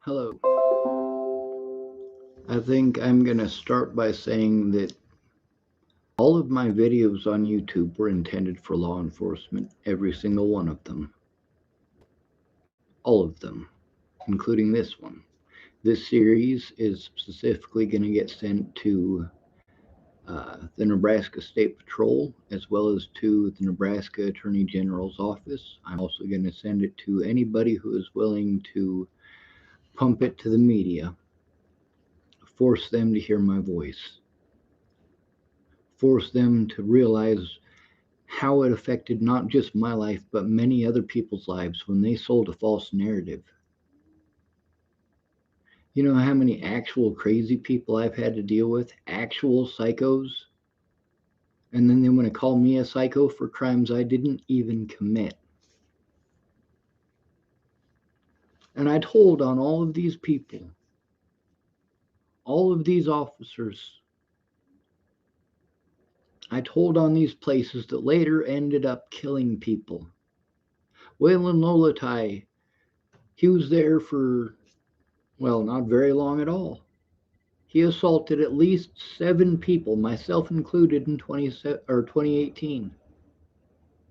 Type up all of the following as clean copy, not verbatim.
Hello. I think I'm going to start by saying that all of my videos on YouTube were intended for law enforcement, every single one of them. All of them, including this one. This series is specifically going to get sent to the Nebraska State Patrol as well as to the Nebraska Attorney General's office. I'm also going to send it to anybody who is willing to pump it to the media, force them to hear my voice, force them to realize how it affected not just my life, but many other people's lives when they sold a false narrative. You know how many actual crazy people I've had to deal with? Actual psychos? And then they want to call me a psycho for crimes I didn't even commit. And I told on all of these people, all of these officers, I told on these places that later ended up killing people. Waylon Lolatai, he was there for, well, not very long at all. He assaulted at least 7 people, myself included, in 2018.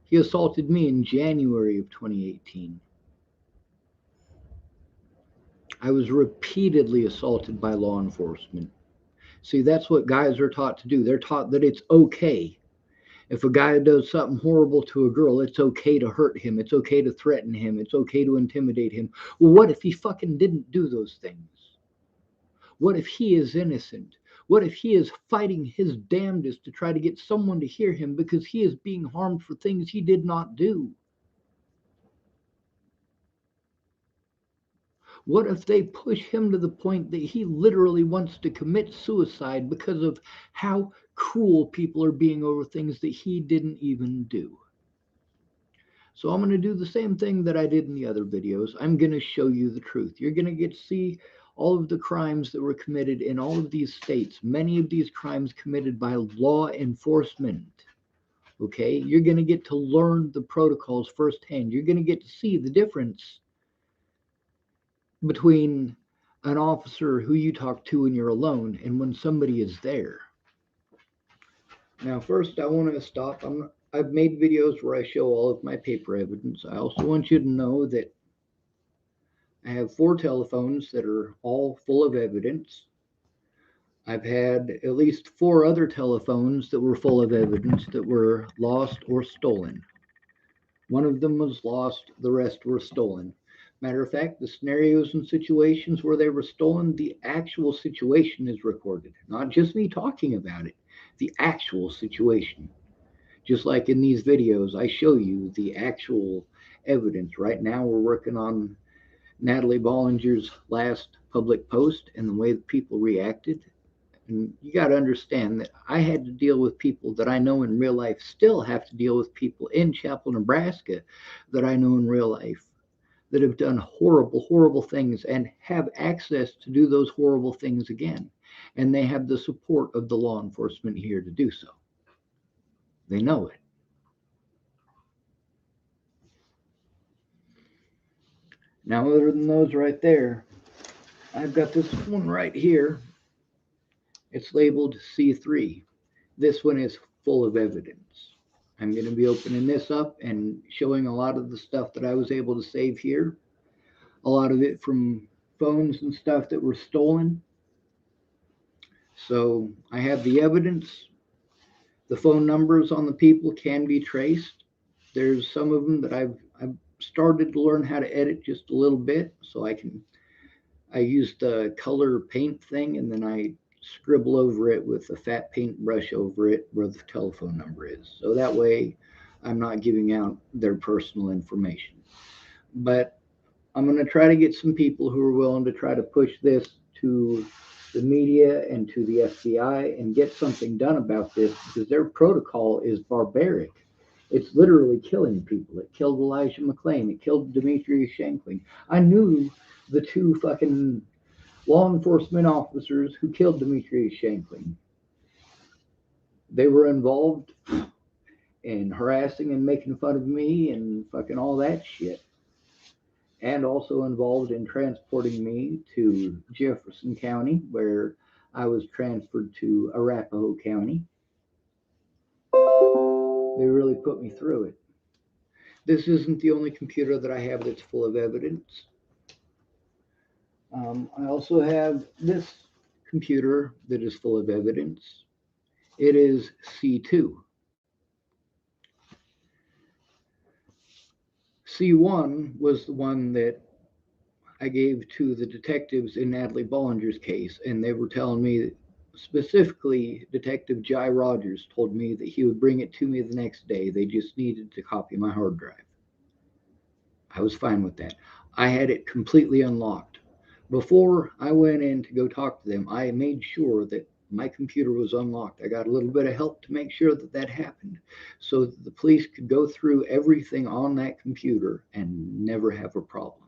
He assaulted me in January of 2018. I was repeatedly assaulted by law enforcement. See, that's what guys are taught to do. They're taught that it's okay. If a guy does something horrible to a girl, it's okay to hurt him. It's okay to threaten him. It's okay to intimidate him. Well, what if he fucking didn't do those things? What if he is innocent? What if he is fighting his damnedest to try to get someone to hear him because he is being harmed for things he did not do? What if they push him to the point that he literally wants to commit suicide because of how cruel people are being over things that he didn't even do? So I'm going to do the same thing that I did in the other videos. I'm going to show you the truth. You're going to get to see all of the crimes that were committed in all of these states, many of these crimes committed by law enforcement. Okay? You're going to get to learn the protocols firsthand. You're going to get to see the difference between an officer who you talk to when you're alone and when somebody is there. Now, first, I want to stop. I've made videos where I show all of my paper evidence. I also want you to know that I have 4 telephones that are all full of evidence. I've had at least 4 other telephones that were full of evidence that were lost or stolen. One of them was lost, the rest were stolen. Matter of fact, the scenarios and situations where they were stolen, the actual situation is recorded, not just me talking about it, the actual situation. Just like in these videos, I show you the actual evidence. Right now, we're working on Natalie Bollinger's last public post and the way that people reacted. And you got to understand that I had to deal with people that I know in real life, still have to deal with people in Chapel, Nebraska that I know in real life that have done horrible, horrible things and have access to do those horrible things again. And they have the support of the law enforcement here to do so. They know it. Now, other than those right there, I've got this one right here. It's labeled C3. This one is full of evidence. I'm going to be opening this up and showing a lot of the stuff that I was able to save here. A lot of it from phones and stuff that were stolen. So I have the evidence. The phone numbers on the people can be traced. There's some of them that I've started to learn how to edit just a little bit, so I use the color paint thing and then I scribble over it with a fat paintbrush over it where the telephone number is. So that way I'm not giving out their personal information. But I'm going to try to get some people who are willing to try to push this to the media and to the FBI and get something done about this because their protocol is barbaric. It's literally killing people. It killed Elijah McClain. It killed Demetrius Shankling. I knew the 2 fucking law enforcement officers who killed Demetrius Shankling. They were involved in harassing and making fun of me and fucking all that shit. and also involved in transporting me to Jefferson County, where I was transferred to Arapahoe County. They really put me through it. This isn't the only computer that I have that's full of evidence. I also have this computer that is full of evidence. It is C2. C1 was the one that I gave to the detectives in Natalie Bollinger's case, and they were telling me, specifically, Detective Jai Rogers told me that he would bring it to me the next day. They just needed to copy my hard drive. I was fine with that. I had it completely unlocked. Before I went in to go talk to them, I made sure that my computer was unlocked. I got a little bit of help to make sure that that happened so that the police could go through everything on that computer and never have a problem.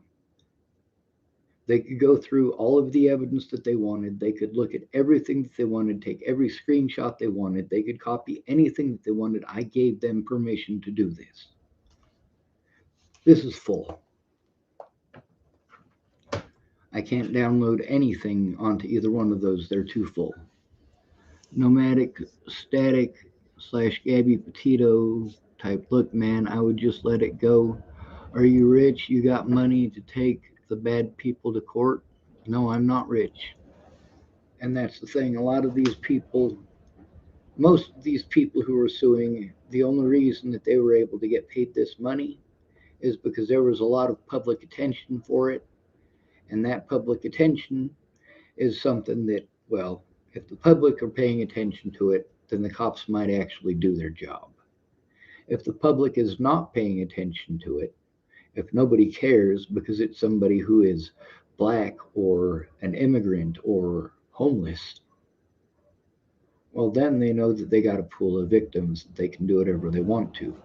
They could go through all of the evidence that they wanted. They could look at everything that they wanted, take every screenshot they wanted. They could copy anything that they wanted. I gave them permission to do this. This is full. I can't download anything onto either one of those. They're too full. Nomadic, static, / Gabby Petito type. Look, man, I would just let it go. Are you rich? You got money to take the bad people to court? No, I'm not rich. And that's the thing. A lot of these people, most of these people who are suing, the only reason that they were able to get paid this money is because there was a lot of public attention for it. And that public attention is something that, well, if the public are paying attention to it, then the cops might actually do their job. If the public is not paying attention to it, if nobody cares because it's somebody who is black or an immigrant or homeless, well, then they know that they got a pool of victims that they can do whatever they want to.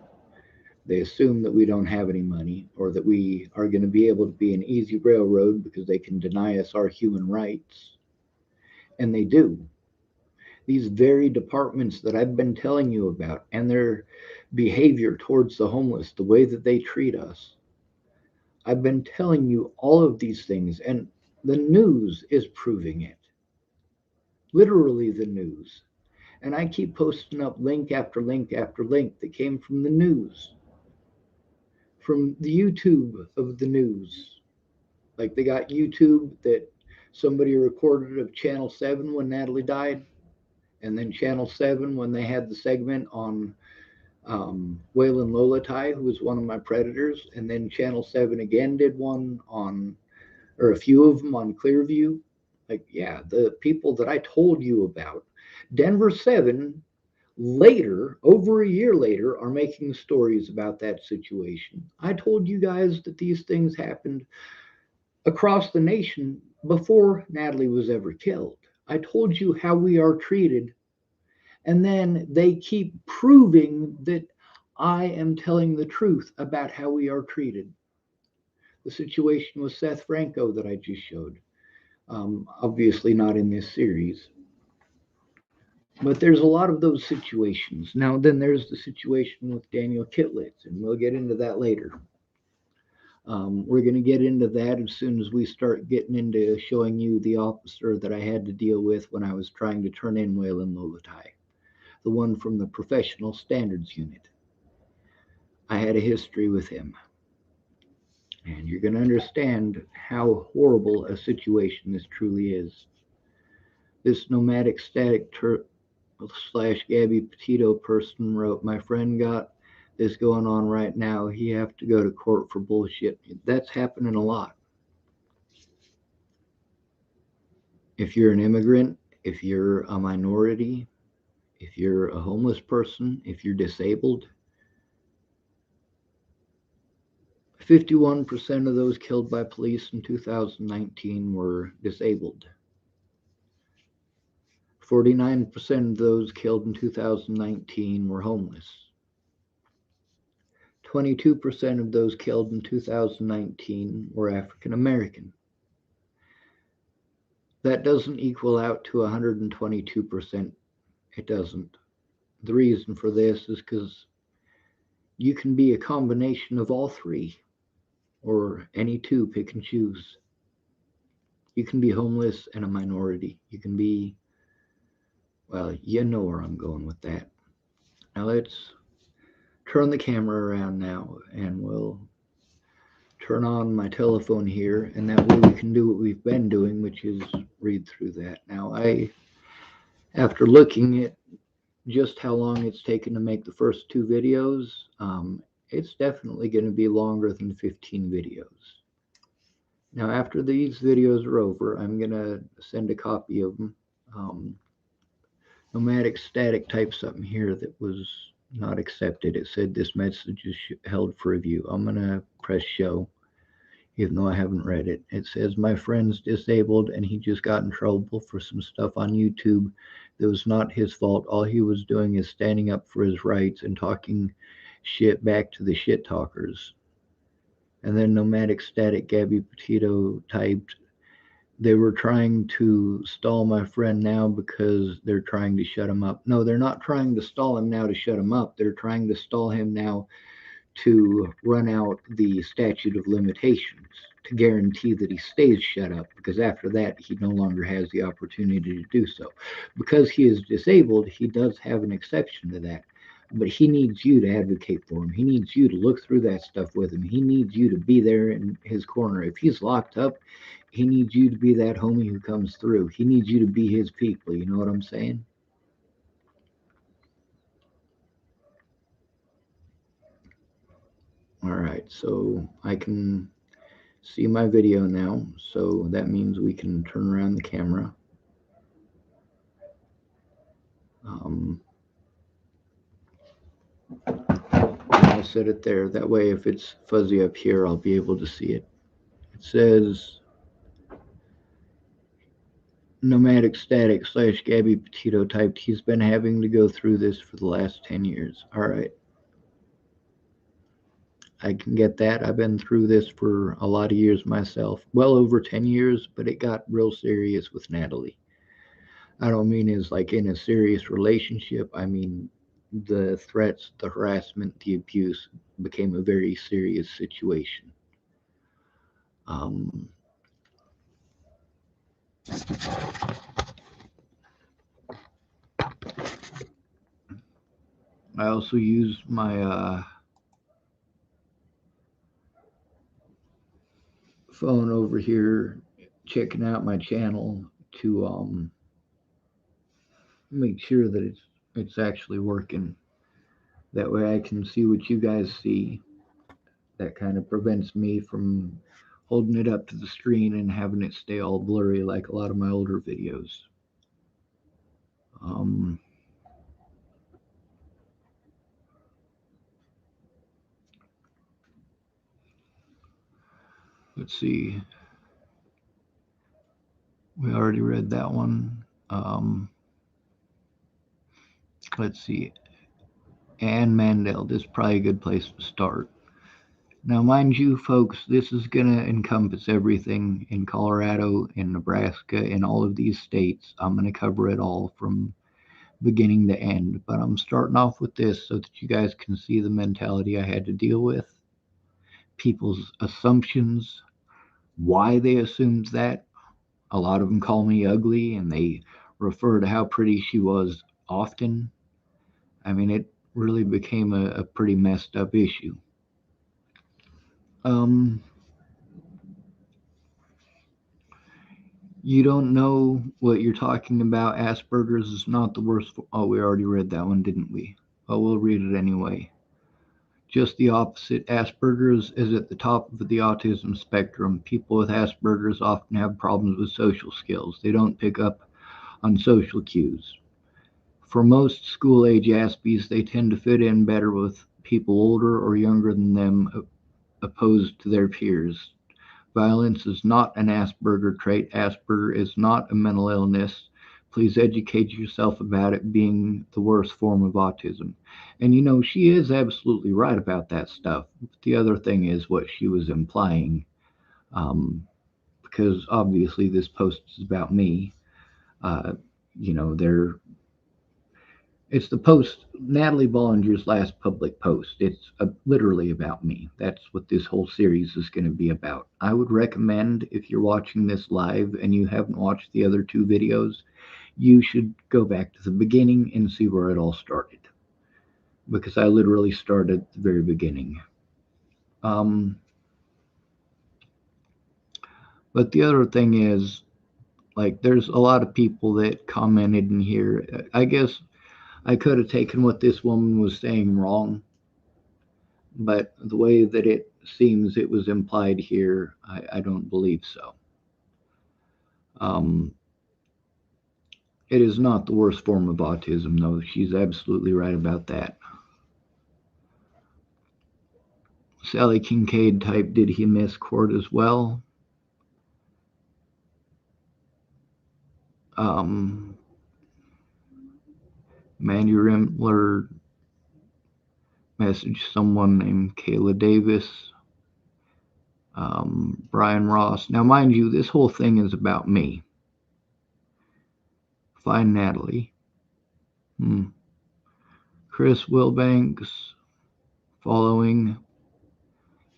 They assume that we don't have any money or that we are going to be able to be an easy railroad because they can deny us our human rights. And they do. These very departments that I've been telling you about and their behavior towards the homeless, the way that they treat us. I've been telling you all of these things, and the news is proving it. Literally, the news. And I keep posting up link after link after link that came from the news, from the YouTube of the news. Like they got YouTube that somebody recorded of Channel 7 when Natalie died, and then Channel 7 when they had the segment on Waylon Lolatai, who was one of my predators, and then Channel 7 again did one on, or a few of them on Clearview. Like, yeah, the people that I told you about. Denver 7 later, over a year later, are making stories about that situation. I told you guys that these things happened across the nation before Natalie was ever killed. I told you how we are treated, and then they keep proving that I am telling the truth about how we are treated. The situation with Seth Franco that I just showed. Obviously, not in this series, but there's a lot of those situations. Now, then there's the situation with Daniel Kitlitz, and we'll get into that later. We're going to get into that as soon as we start getting into showing you the officer that I had to deal with when I was trying to turn in Waylon Lolatai, the one from the Professional Standards Unit. I had a history with him. And you're going to understand how horrible a situation this truly is. This nomadic static / Gabby Petito person wrote, my friend got this going on right now. He have to go to court for bullshit. That's happening a lot. If you're an immigrant, if you're a minority, if you're a homeless person, if you're disabled, 51% of those killed by police in 2019 were disabled. 49% of those killed in 2019 were homeless. 22% of those killed in 2019 were African American. That doesn't equal out to 122%. It doesn't. The reason for this is because you can be a combination of all three. or any two, pick and choose. You can be homeless and a minority. You can be, well, you know where I'm going with that. Now let's turn the camera around now and we'll turn on my telephone here, and that way we can do what we've been doing, which is read through that. Now, after looking at just how long it's taken to make the first two videos, it's definitely going to be longer than 15 videos. Now, after these videos are over, I'm going to send a copy of them. Nomadic Static typed something here that was not accepted. It said this message is held for review. I'm going to press show, even though I haven't read it. It says, my friend's disabled and he just got in trouble for some stuff on YouTube that was not his fault. All he was doing is standing up for his rights and talking shit back to the shit talkers. And then Nomadic Static Gabby Petito typed, they were trying to stall my friend now because they're trying to shut him up. No, they're not trying to stall him now to shut him up. They're trying to stall him now to run out the statute of limitations to guarantee that he stays shut up, because after that he no longer has the opportunity to do so. Because he is disabled, he does have an exception to that, but he needs you to advocate for him. He needs you to look through that stuff with him. He needs you to be there in his corner. If he's locked up, he needs you to be that homie who comes through. He needs you to be his people. You know what I'm saying? All right, so I can see my video now, so that means we can turn around the camera. Um, I'll set it there. That way, if it's fuzzy up here, I'll be able to see it. It says Nomadic Static / Gabby Petito typed, he's been having to go through this for the last 10 years. All right. I can get that. I've been through this for a lot of years myself. Well over 10 years, but it got real serious with Natalie. I don't mean as like in a serious relationship. I mean the threats, the harassment, the abuse became a very serious situation. Um, I also use my phone over here, checking out my channel to make sure that it's actually working. That way, I can see what you guys see. That kind of prevents me from holding it up to the screen and having it stay all blurry like a lot of my older videos. Um, let's see. We already read that one. Let's see. Ann Mandel. This is probably a good place to start. Now, mind you, folks, this is going to encompass everything in Colorado, in Nebraska, in all of these states. I'm going to cover it all from beginning to end. But I'm starting off with this so that you guys can see the mentality I had to deal with, people's assumptions, why they assumed that. A lot of them call me ugly and they refer to how pretty she was often. I mean, it really became a pretty messed up issue. Um, you don't know what you're talking about. Asperger's is not the worst. Oh, we already read that one, didn't we? Oh, we'll read it anyway. Just the opposite. Asperger's is at the top of the autism spectrum. People with Asperger's often have problems with social skills. They don't pick up on social cues. For most school age Aspies, they tend to fit in better with people older or younger than them, opposed to their peers. Violence is not an Asperger trait. Asperger is not a mental illness. Please educate yourself about it being the worst form of autism. And she is absolutely right about that stuff. But the other thing is what she was implying, because obviously this post is about me. Uh, they're It's the post, Natalie Bollinger's last public post. It's literally about me. That's what this whole series is going to be about. I would recommend, if you're watching this live and you haven't watched the other two videos, you should go back to the beginning and see where it all started. Because I literally started at the very beginning. Um, but the other thing is, like, there's a lot of people that commented in here. I guess I could have taken what this woman was saying wrong, but the way that it seems it was implied here, I don't believe so. Um, it is not the worst form of autism, though. She's absolutely right about that. Sally Kincaid type, did he miss court as well? Um, Mandy Rimler messaged someone named Kayla Davis. Brian Ross. Now, mind you, this whole thing is about me. Find Natalie. Chris Wilbanks following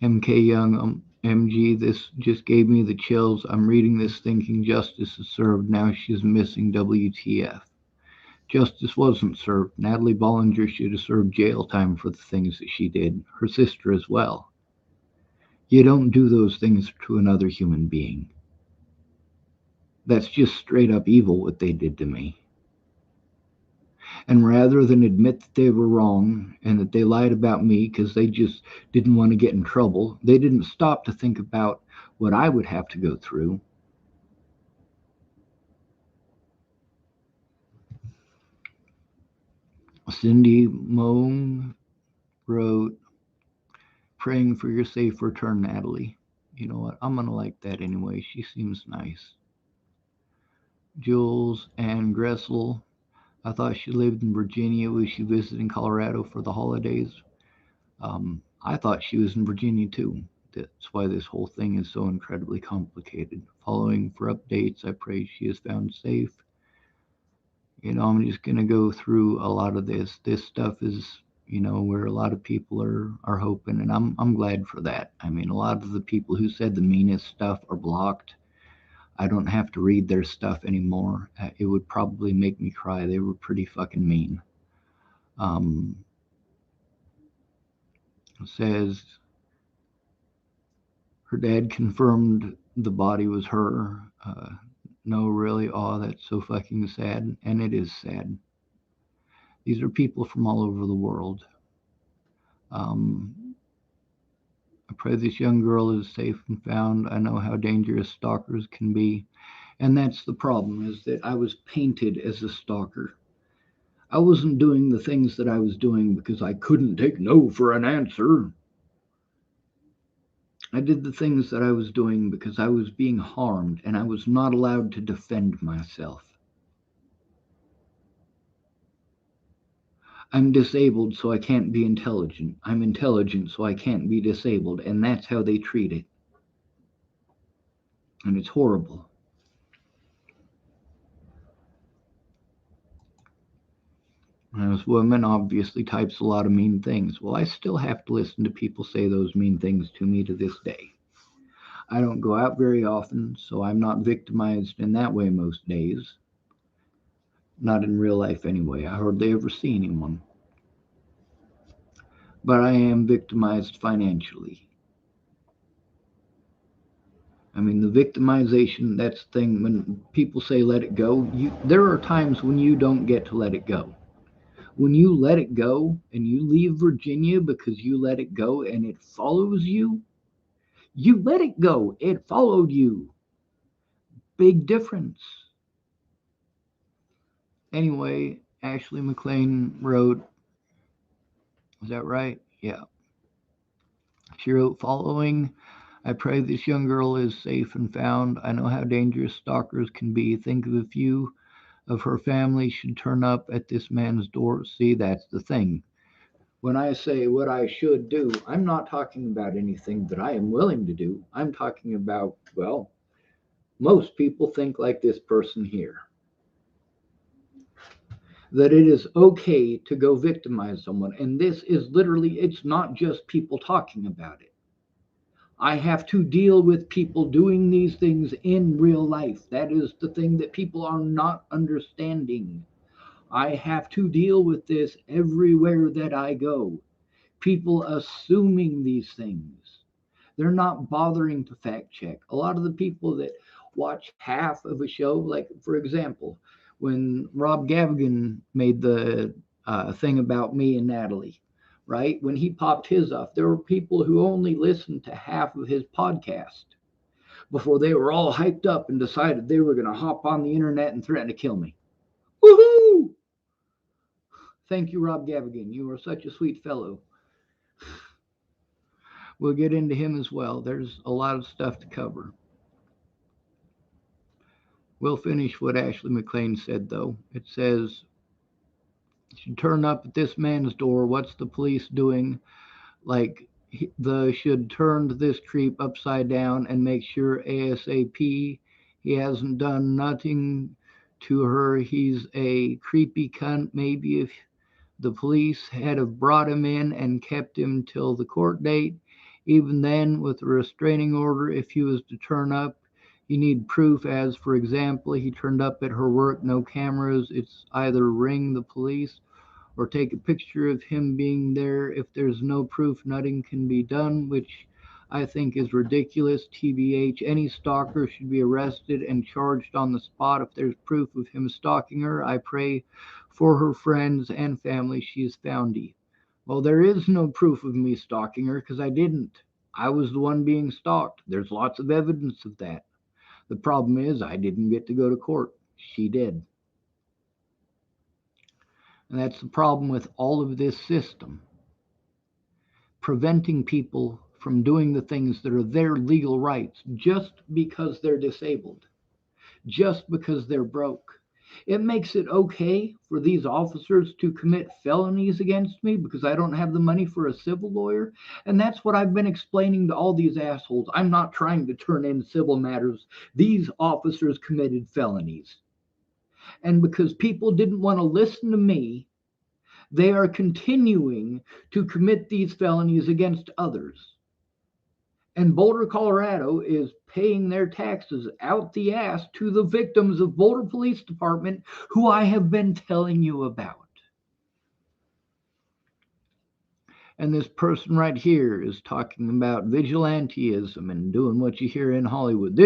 MK Young. MG, this just gave me the chills. I'm reading this thinking justice is served. Now she's missing. WTF. Justice wasn't served. Natalie Bollinger should have served jail time for the things that she did. Her sister as well. You don't do those things to another human being. That's just straight up evil what they did to me. And rather than admit that they were wrong and that they lied about me because they just didn't want to get in trouble, they didn't stop to think about what I would have to go through. Cindy Moan wrote, praying for your safe return, Natalie. You know what? I'm going to like that anyway. She seems nice. Jules Ann Gressel. I thought she lived in Virginia. Was she visiting Colorado for the holidays? I thought she was in Virginia too. That's why this whole thing is so incredibly complicated. Following for updates, I pray she is found safe. I'm just going to go through a lot of this. This stuff is, where a lot of people are hoping, and I'm glad for that. I mean, a lot of the people who said the meanest stuff are blocked. I don't have to read their stuff anymore. It would probably make me cry. They were pretty fucking mean. Says her dad confirmed the body was her. No, really? Oh, that's so fucking sad. And it is sad. These are people from all over the world. I pray this young girl is safe and found. I know how dangerous stalkers can be. And that's the problem, is that I was painted as a stalker. I wasn't doing the things that I was doing because I couldn't take no for an answer. I did the things that I was doing because I was being harmed and I was not allowed to defend myself. I'm disabled, so I can't be intelligent. I'm intelligent, so I can't be disabled. And that's how they treat it. And it's horrible. And this woman obviously types a lot of mean things. Well, I still have to listen to people say those mean things to me to this day. I don't go out very often, so I'm not victimized in that way most days. Not in real life, anyway. I hardly ever see anyone. But I am victimized financially. I mean, the victimization, that's the thing. When people say let it go, there are times when you don't get to let it go. When you let it go and you leave Virginia because you let it go and it follows you, you let it go. It followed you. Big difference. Anyway, Ashley McLean wrote, is that right? Yeah. She wrote, following, I pray this young girl is safe and found. I know how dangerous stalkers can be. Think of a few of her family should turn up at this man's door. See, that's the thing. When I say what I should do, I'm not talking about anything that I am willing to do. I'm talking about, well, most people think like this person here. that it is okay to go victimize someone. And this is literally, it's not just people talking about it. I have to deal with people doing these things in real life. That is the thing that people are not understanding. I have to deal with this everywhere that I go. People assuming these things. They're not bothering to fact check. A lot of the people that watch half of a show, like for example, when Rob Gavigan made the thing about me and Natalie, right? When he popped his off, there were people who only listened to half of his podcast before they were all hyped up and decided they were going to hop on the internet and threaten to kill me. Woohoo! Thank you, Rob Gavigan. You are such a sweet fellow. We'll get into him as well. There's a lot of stuff to cover. We'll finish what Ashley McLean said, though. It says, should turn up at this man's door. What's the police doing? Like, the should turn this creep upside down and make sure ASAP he hasn't done nothing to her. He's a creepy cunt. Maybe if the police had have brought him in and kept him till the court date. Even then, with a restraining order, if he was to turn up, you need proof. As, for example, he turned up at her work, no cameras. It's either ring the police or take a picture of him being there. If there's no proof, nothing can be done, which I think is ridiculous. TBH, any stalker should be arrested and charged on the spot if there's proof of him stalking her. I pray for her friends and family she is foundy. Well, there is no proof of me stalking her because I didn't. I was the one being stalked. There's lots of evidence of that. The problem is I didn't get to go to court. She did. And that's the problem with all of this system, preventing people from doing the things that are their legal rights just because they're disabled, just because they're broke. It makes it okay for these officers to commit felonies against me because I don't have the money for a civil lawyer. And that's what I've been explaining to all these assholes. I'm not trying to turn in civil matters. These officers committed felonies. And because people didn't want to listen to me, they are continuing to commit these felonies against others. And Boulder, Colorado is paying their taxes out the ass to the victims of Boulder Police Department, who I have been telling you about. And this person right here is talking about vigilanteism and doing what you hear in Hollywood.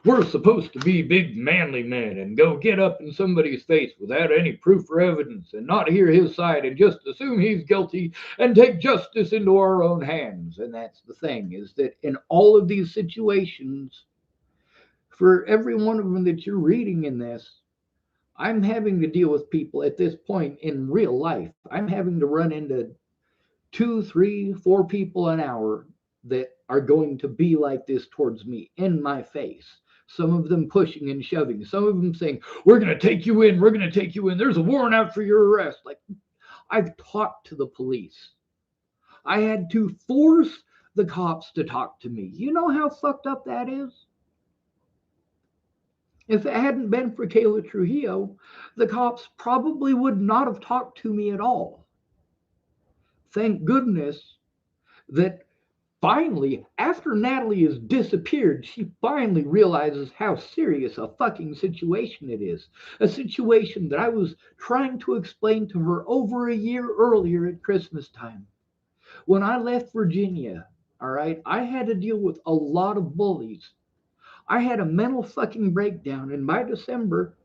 We're supposed to be big manly men and go get up in somebody's face without any proof or evidence and not hear his side and just assume he's guilty and take justice into our own hands. And that's the thing, is that in all of these situations, for every one of them that you're reading in this, I'm having to deal with people at this point in real life. I'm having to run into two, three, four people an hour that are going to be like this towards me in my face. Some of them pushing and shoving. Some of them saying, we're going to take you in. We're going to take you in. There's a warrant out for your arrest. Like, I've talked to the police. I had to force the cops to talk to me. You know how fucked up that is? If it hadn't been for Kayla Trujillo, the cops probably would not have talked to me at all. Thank goodness that finally, after Natalie has disappeared, she finally realizes how serious a fucking situation it is. A situation that I was trying to explain to her over a year earlier at Christmas time. When I left Virginia, all right, I had to deal with a lot of bullies. I had a mental fucking breakdown, and by December,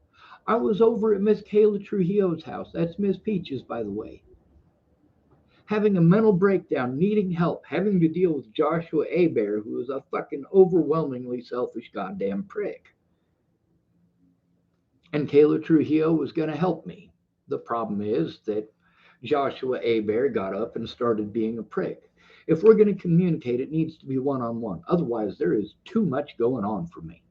I was over at Miss Kayla Trujillo's house. That's Miss Peaches, by the way. Having a mental breakdown, needing help, having to deal with Joshua Abear, who is a fucking overwhelmingly selfish goddamn prick. And Kayla Trujillo was going to help me. The problem is that Joshua Abear got up and started being a prick. If we're going to communicate, it needs to be one-on-one. Otherwise, there is too much going on for me.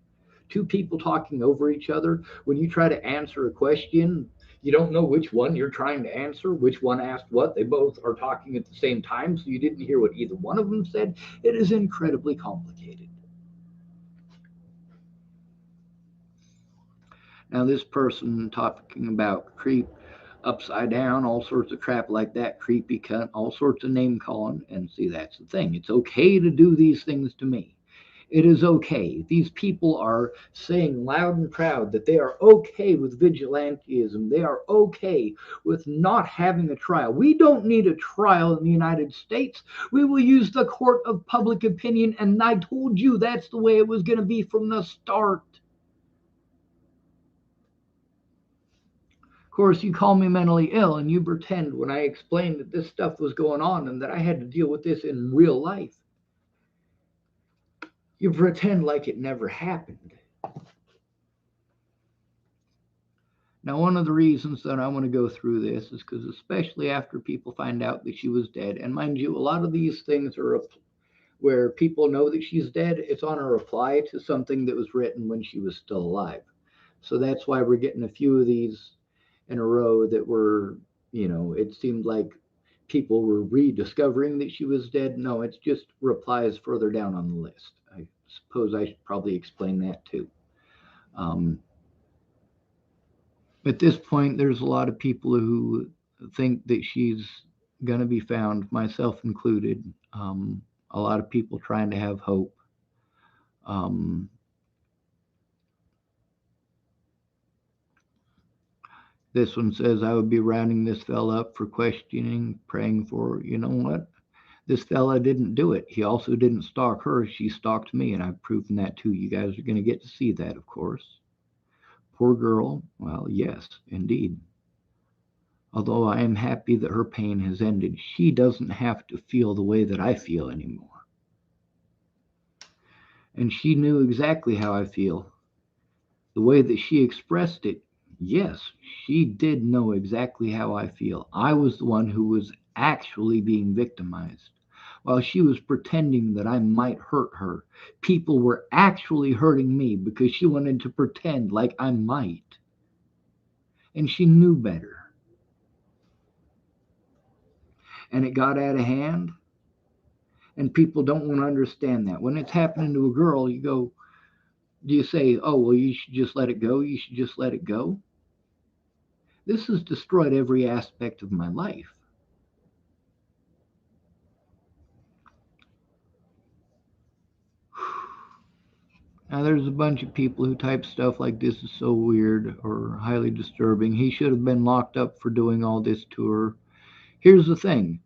Two people talking over each other. When you try to answer a question, you don't know which one you're trying to answer, which one asked what. They both are talking at the same time, so you didn't hear what either one of them said. It is incredibly complicated. Now, this person talking about creep, upside down, all sorts of crap like that, creepy cunt, all sorts of name calling. And see, that's the thing. It's okay to do these things to me. It is okay. These people are saying loud and proud that they are okay with vigilantism. They are okay with not having a trial. We don't need a trial in the United States. We will use the court of public opinion, and I told you that's the way it was going to be from the start. Of course, you call me mentally ill and you pretend when I explained that this stuff was going on and that I had to deal with this in real life. You pretend like it never happened. Now, one of the reasons that I want to go through this is because, especially after people find out that she was dead, and mind you, a lot of these things are where people know that she's dead, it's on a reply to something that was written when she was still alive. So that's why we're getting a few of these in a row that were, it seemed like people were rediscovering that she was dead. No, it's just replies further down on the list. I suppose I should probably explain that too. Um, at this point, there's a lot of people who think that she's going to be found, myself included. A lot of people trying to have hope. Um, this one says, I would be rounding this fella up for questioning, praying for, you know what? This fella didn't do it. He also didn't stalk her. She stalked me, and I've proven that too. You guys are going to get to see that, of course. Poor girl. Well, yes, indeed. Although I am happy that her pain has ended, she doesn't have to feel the way that I feel anymore. And she knew exactly how I feel. The way that she expressed it, yes, she did know exactly how I feel. I was the one who was actually being victimized. While she was pretending that I might hurt her, people were actually hurting me because she wanted to pretend like I might. And she knew better. And it got out of hand. And people don't want to understand that. When it's happening to a girl, you go, do you say, oh, well, you should just let it go? You should just let it go? This has destroyed every aspect of my life. Now, there's a bunch of people who type stuff like this is so weird or highly disturbing. He should have been locked up for doing all this to her. Here's the thing.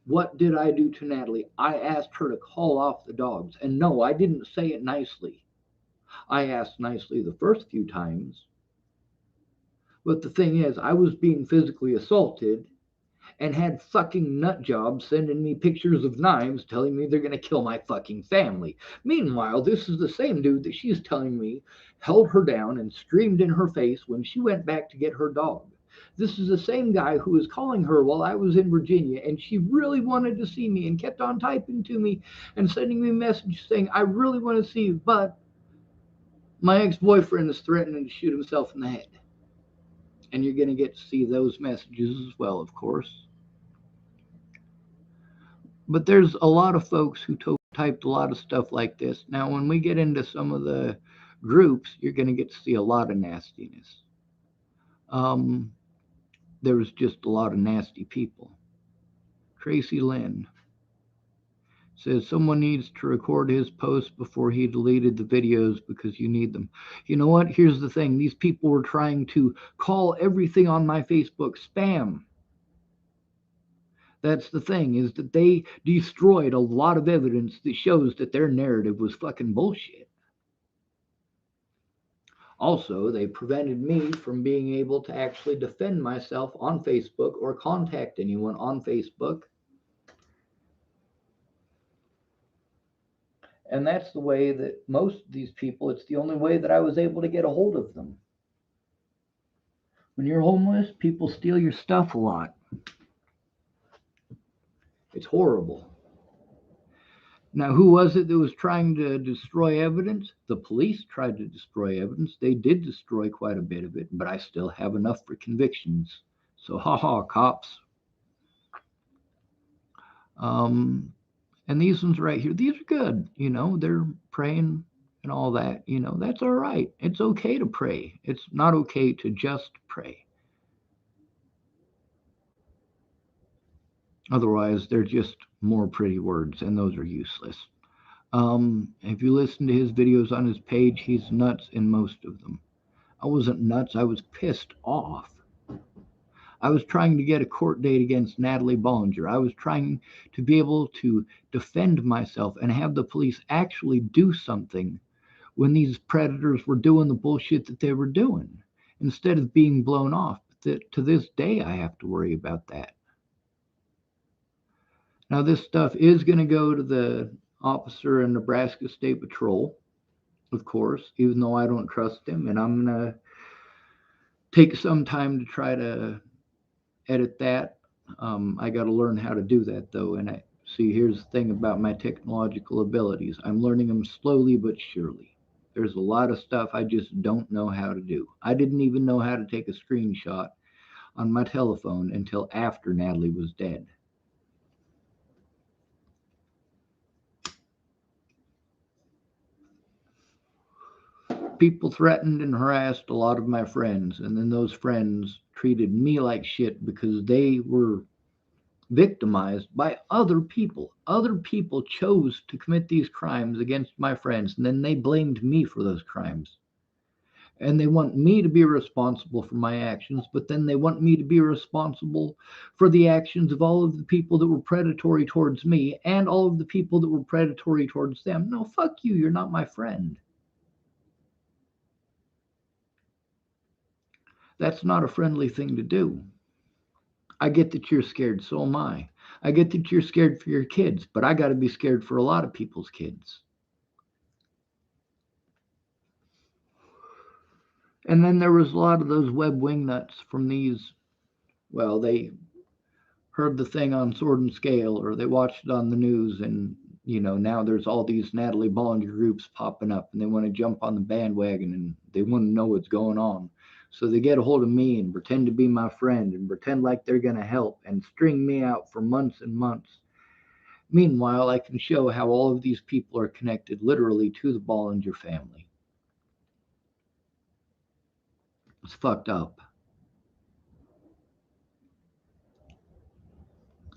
What did I do to Natalie? I asked her to call off the dogs. And no, I didn't say it nicely. I asked nicely the first few times. But the thing is, I was being physically assaulted and had fucking nut jobs sending me pictures of knives telling me they're going to kill my fucking family. Meanwhile, this is the same dude that she's telling me held her down and screamed in her face when she went back to get her dog. This is the same guy who was calling her while I was in Virginia, and she really wanted to see me and kept on typing to me and sending me messages saying, I really want to see you, but my ex-boyfriend is threatening to shoot himself in the head. And you're going to get to see those messages as well, of course. But there's a lot of folks who typed a lot of stuff like this. Now, when we get into some of the groups, you're going to get to see a lot of nastiness. Um, there was just a lot of nasty people. Tracy Lynn says someone needs to record his posts before he deleted the videos because you need them. You know what? Here's the thing. These people were trying to call everything on my Facebook spam. That's the thing, is that they destroyed a lot of evidence that shows that their narrative was fucking bullshit. Also, they prevented me from being able to actually defend myself on Facebook or contact anyone on Facebook. And that's the way that most of these people, it's the only way that I was able to get a hold of them. When you're homeless, people steal your stuff a lot. It's horrible. Now, who was it that was trying to destroy evidence? The police tried to destroy evidence. They did destroy quite a bit of it, but I still have enough for convictions. So, haha, cops. And these ones right here, these are good. They're praying and all that. That's all right. It's okay to pray. It's not okay to just pray. Otherwise, they're just more pretty words, and those are useless. If you listen to his videos on his page, he's nuts in most of them. I wasn't nuts, I was pissed off. I was trying to get a court date against Natalie Bollinger. I was trying to be able to defend myself and have the police actually do something when these predators were doing the bullshit that they were doing instead of being blown off. To this day, I have to worry about that. Now, this stuff is going to go to the officer in Nebraska State Patrol, of course, even though I don't trust him, and I'm going to take some time to try to edit that. I got to learn how to do that though, and I see. Here's the thing about my technological abilities: I'm learning them slowly but surely. There's a lot of stuff I just don't know how to do. I didn't even know how to take a screenshot on my telephone until after Natalie was dead. People threatened and harassed a lot of my friends, and then those friends treated me like shit because they were victimized by other people. Other people chose to commit these crimes against my friends, and then they blamed me for those crimes. And they want me to be responsible for my actions, but then they want me to be responsible for the actions of all of the people that were predatory towards me and all of the people that were predatory towards them. No, fuck you. You're not my friend. That's not a friendly thing to do. I get that you're scared, so am I. I get that you're scared for your kids, but I got to be scared for a lot of people's kids. And then there was a lot of those web wingnuts from these, well, they heard the thing on Sword and Scale or they watched it on the news, and now there's all these Natalie Bollinger groups popping up and they want to jump on the bandwagon and they want to know what's going on. So they get a hold of me and pretend to be my friend and pretend like they're going to help and string me out for months and months. Meanwhile, I can show how all of these people are connected literally to the Bollinger family. It's fucked up.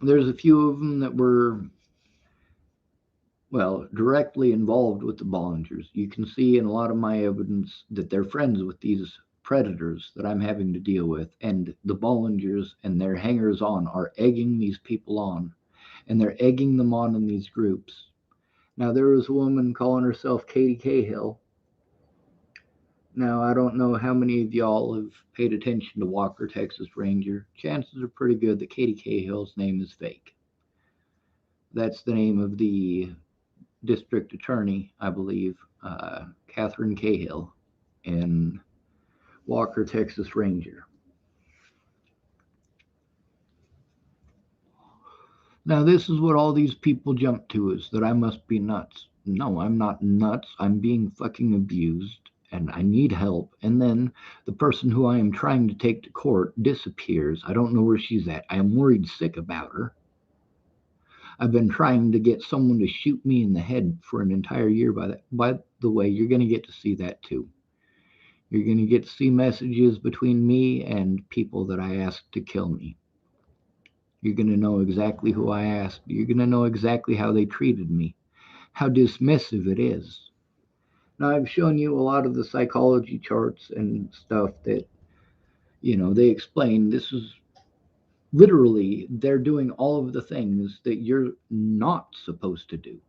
There's a few of them that were, well, directly involved with the Bollingers. You can see in a lot of my evidence that they're friends with these predators that I'm having to deal with. And the Bollingers and their hangers on are egging these people on. And they're egging them on in these groups. Now, there was a woman calling herself Katie Cahill. Now, I don't know how many of y'all have paid attention to Walker, Texas Ranger. Chances are pretty good that Katie Cahill's name is fake. That's the name of the district attorney, I believe, Catherine Cahill, in Walker, Texas Ranger. Now, this is what all these people jump to, is that I must be nuts. No, I'm not nuts. I'm being fucking abused and I need help. And then the person who I am trying to take to court disappears. I don't know where she's at. I am worried sick about her. I've been trying to get someone to shoot me in the head for an entire year. By the way, you're going to get to see that too. You're going to get to see messages between me and people that I asked to kill me. You're going to know exactly who I asked. You're going to know exactly how they treated me, how dismissive it is. Now, I've shown you a lot of the psychology charts and stuff that, they explain. This is literally, they're doing all of the things that you're not supposed to do.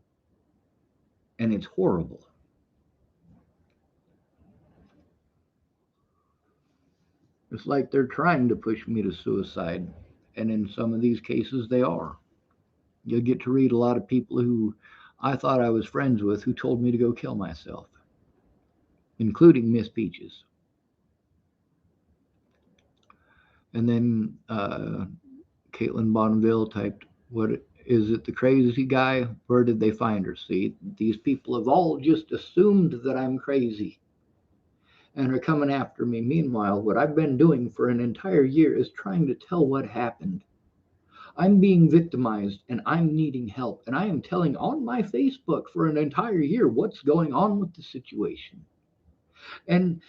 And it's horrible. It's like they're trying to push me to suicide. And in some of these cases, they are. You'll get to read a lot of people who I thought I was friends with who told me to go kill myself, including Miss Peaches. And then Caitlin Bonneville typed, "What is it, the crazy guy? Where did they find her?" See, these people have all just assumed that I'm crazy and are coming after me. Meanwhile, what I've been doing for an entire year is trying to tell what happened. I'm being victimized and I'm needing help. And I am telling on my Facebook for an entire year what's going on with the situation. And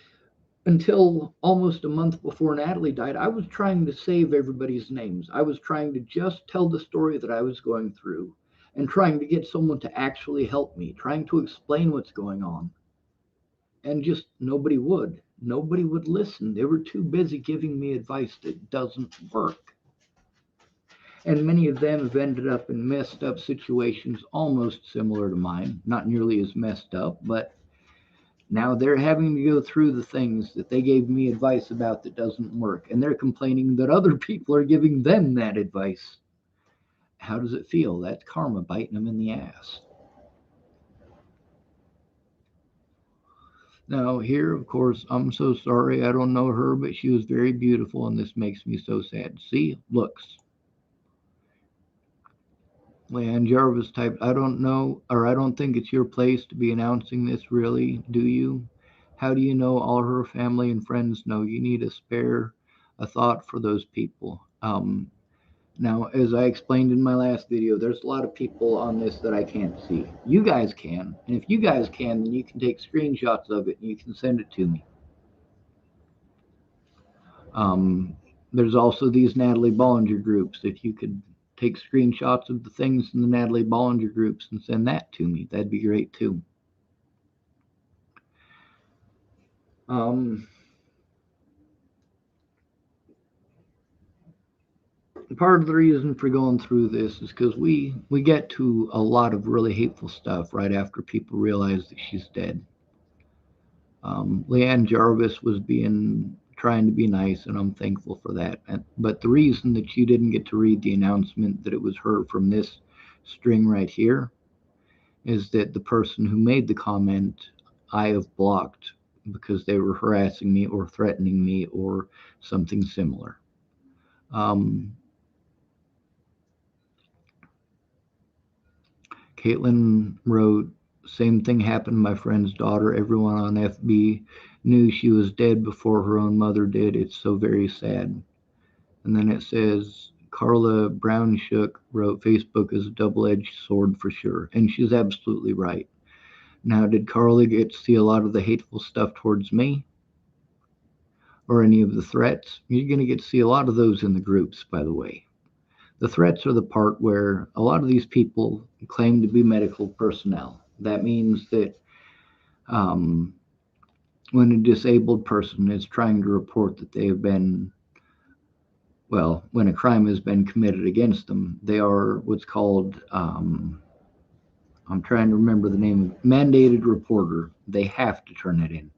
until almost a month before Natalie died, I was trying to save everybody's names. I was trying to just tell the story that I was going through and trying to get someone to actually help me, trying to explain what's going on. And just nobody would. Nobody would listen. They were too busy giving me advice that doesn't work. And many of them have ended up in messed up situations almost similar to mine. Not nearly as messed up, but now they're having to go through the things that they gave me advice about that doesn't work. And they're complaining that other people are giving them that advice. How does it feel? That's karma biting them in the ass. Now, here, of course, I'm so sorry I don't know her, but she was very beautiful, and this makes me so sad. See, looks. Leanne Jarvis typed, I don't know, or I don't think it's your place to be announcing this, really, do you? How do you know all her family and friends know? You need to spare a thought for those people. Now, as I explained in my last video, there's a lot of people on this that I can't see. You guys can, and if you guys can, then you can take screenshots of it and you can send it to me. Um, there's also these Natalie Bollinger groups. If you could take screenshots of the things in the Natalie Bollinger groups and send that to me, that'd be great too. Um, Part of the reason for going through this is because we get to a lot of really hateful stuff right after people realize that she's dead. Leanne Jarvis was being trying to be nice, and I'm thankful for that. But the reason that you didn't get to read the announcement that it was her from this string right here is that the person who made the comment I have blocked because they were harassing me or threatening me or something similar. Um, Caitlin wrote, same thing happened to my friend's daughter. Everyone on FB knew she was dead before her own mother did. It's so very sad. And then it says, Carla Brownshook wrote, Facebook is a double-edged sword for sure. And she's absolutely right. Now, did Carla get to see a lot of the hateful stuff towards me or any of the threats? You're going to get to see a lot of those in the groups, by the way. The threats are the part where a lot of these people claim to be medical personnel. That means that um, when a disabled person is trying to report that they have been, well, when a crime has been committed against them, they are what's called, I'm trying to remember the name, mandated reporter. They have to turn it in.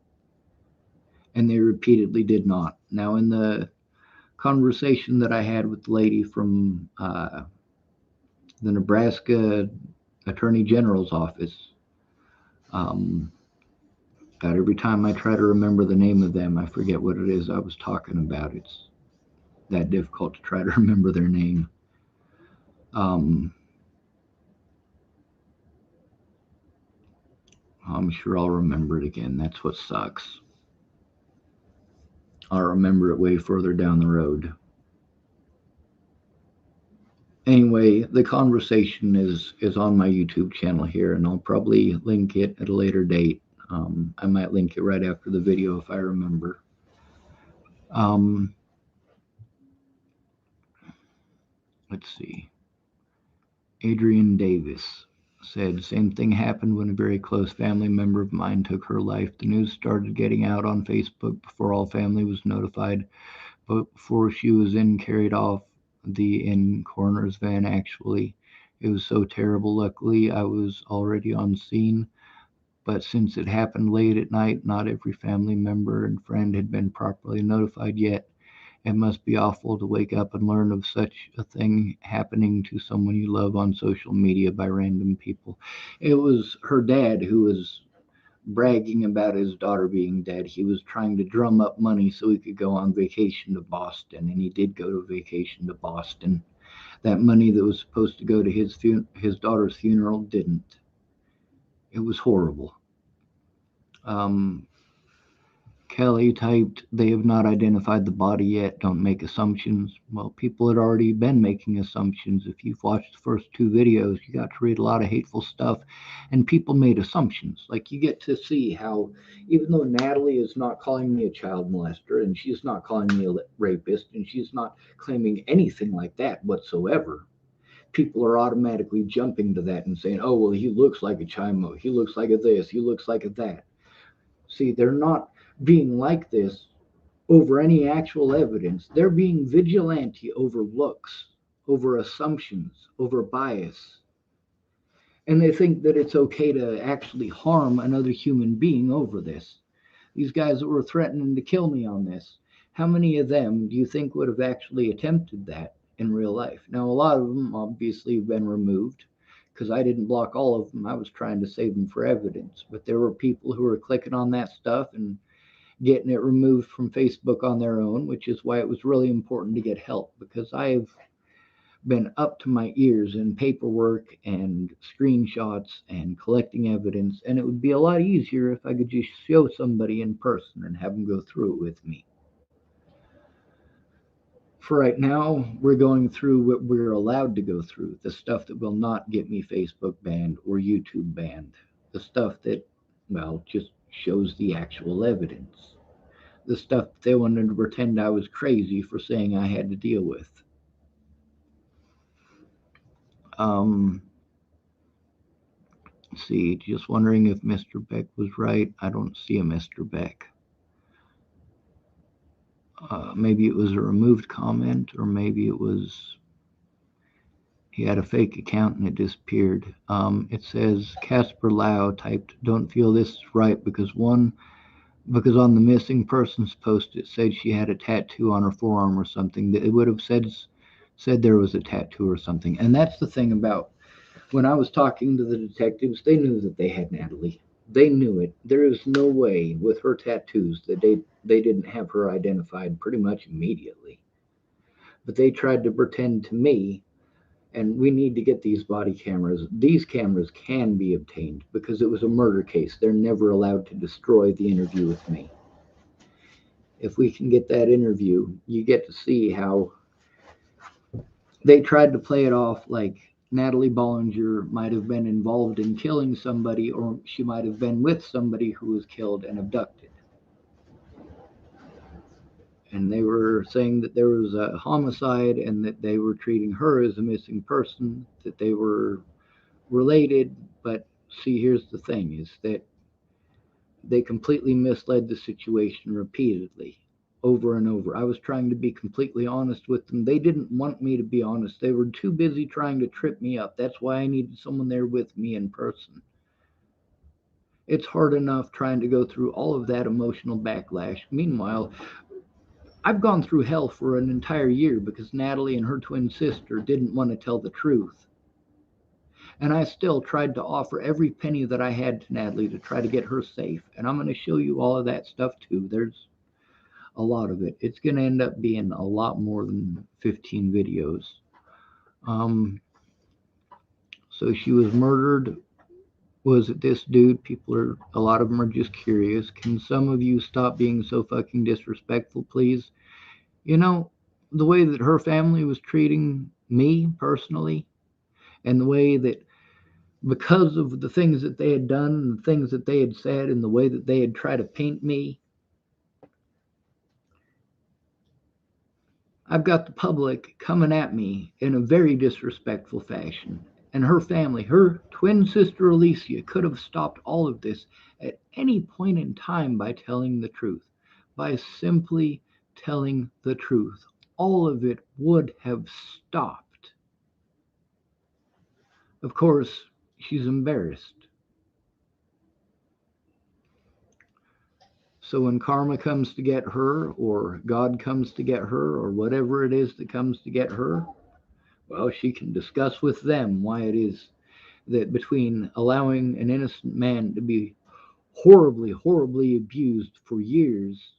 And they repeatedly did not. Now, in the conversation that I had with the lady from the Nebraska Attorney General's office, um, God, every time I try to remember the name of them, I forget what it is I was talking about. It's that difficult to try to remember their name. I'm sure I'll remember it again. That's what sucks. I'll remember it way further down the road. Anyway, the conversation is on my YouTube channel here, and I'll probably link it at a later date. I might link it right after the video if I remember. Um, let's see. Adrian Davis said, same thing happened when a very close family member of mine took her life. The news started getting out on Facebook before all family was notified, but before she was carried off in coroner's van, actually. It was so terrible. Luckily, I was already on scene, but since it happened late at night, not every family member and friend had been properly notified yet. It must be awful to wake up and learn of such a thing happening to someone you love on social media by random people. It was her dad who was bragging about his daughter being dead. He was trying to drum up money so he could go on vacation to Boston, and he did go to vacation to Boston. That money that was supposed to go to his daughter's funeral didn't. It was horrible. Um, Kelly typed, they have not identified the body yet, don't make assumptions. Well, people had already been making assumptions. If you've watched the first two videos, you got to read a lot of hateful stuff, and people made assumptions. Like, you get to see how, even though Natalie is not calling me a child molester, and she's not calling me a rapist, and she's not claiming anything like that whatsoever, people are automatically jumping to that and saying, oh, well, he looks like a chimo, he looks like a this, he looks like a that. See, they're not being like this over any actual evidence. They're being vigilante over looks, over assumptions, over bias. And they think that it's okay to actually harm another human being over this. These guys that were threatening to kill me on this, how many of them do you think would have actually attempted that in real life? Now, a lot of them obviously have been removed because I didn't block all of them. I was trying to save them for evidence. But there were people who were clicking on that stuff and getting it removed from Facebook on their own, which is why it was really important to get help, because I've been up to my ears in paperwork and screenshots and collecting evidence, and it would be a lot easier if I could just show somebody in person and have them go through it with me. For right now, we're going through what we're allowed to go through, the stuff that will not get me Facebook banned or YouTube banned, the stuff that, well, just shows the actual evidence, the stuff they wanted to pretend I was crazy for saying I had to deal with. Um, see, just wondering if Mr. Beck was right. I don't see a Mr. Beck. Maybe it was a removed comment, or maybe it was he had a fake account and it disappeared. It says Casper Lau typed, "Don't feel this is right because on the missing persons post it said she had a tattoo on her forearm or something. That it would have said there was a tattoo or something." And that's the thing about when I was talking to the detectives, they knew that they had Natalie. They knew it. There is no way with her tattoos that they didn't have her identified pretty much immediately. But they tried to pretend to me, and we need to get these body cameras. These cameras can be obtained because it was a murder case. They're never allowed to destroy the interview with me. If we can get that interview, you get to see how they tried to play it off like Natalie Bollinger might have been involved in killing somebody, or she might have been with somebody who was killed and abducted. And they were saying that there was a homicide and that they were treating her as a missing person, that they were related. But see, here's the thing is that they completely misled the situation repeatedly, over and over. I was trying to be completely honest with them. They didn't want me to be honest. They were too busy trying to trip me up. That's why I needed someone there with me in person. It's hard enough trying to go through all of that emotional backlash. Meanwhile, I've gone through hell for an entire year because Natalie and her twin sister didn't want to tell the truth. And I still tried to offer every penny that I had to Natalie to try to get her safe. And I'm going to show you all of that stuff too. There's a lot of it. It's going to end up being a lot more than 15 videos. Um, so she was murdered. Was it this dude? A lot of them are just curious. Can some of you stop being so fucking disrespectful, please? You know, the way that her family was treating me personally, and the way that because of the things that they had done and the things that they had said and the way that they had tried to paint me, I've got the public coming at me in a very disrespectful fashion. And her family, her twin sister Alicia, could have stopped all of this at any point in time by telling the truth, by simply telling the truth. All of it would have stopped. Of course, she's embarrassed. So when karma comes to get her, or God comes to get her, or whatever it is that comes to get her, well, she can discuss with them why it is that between allowing an innocent man to be horribly, horribly abused for years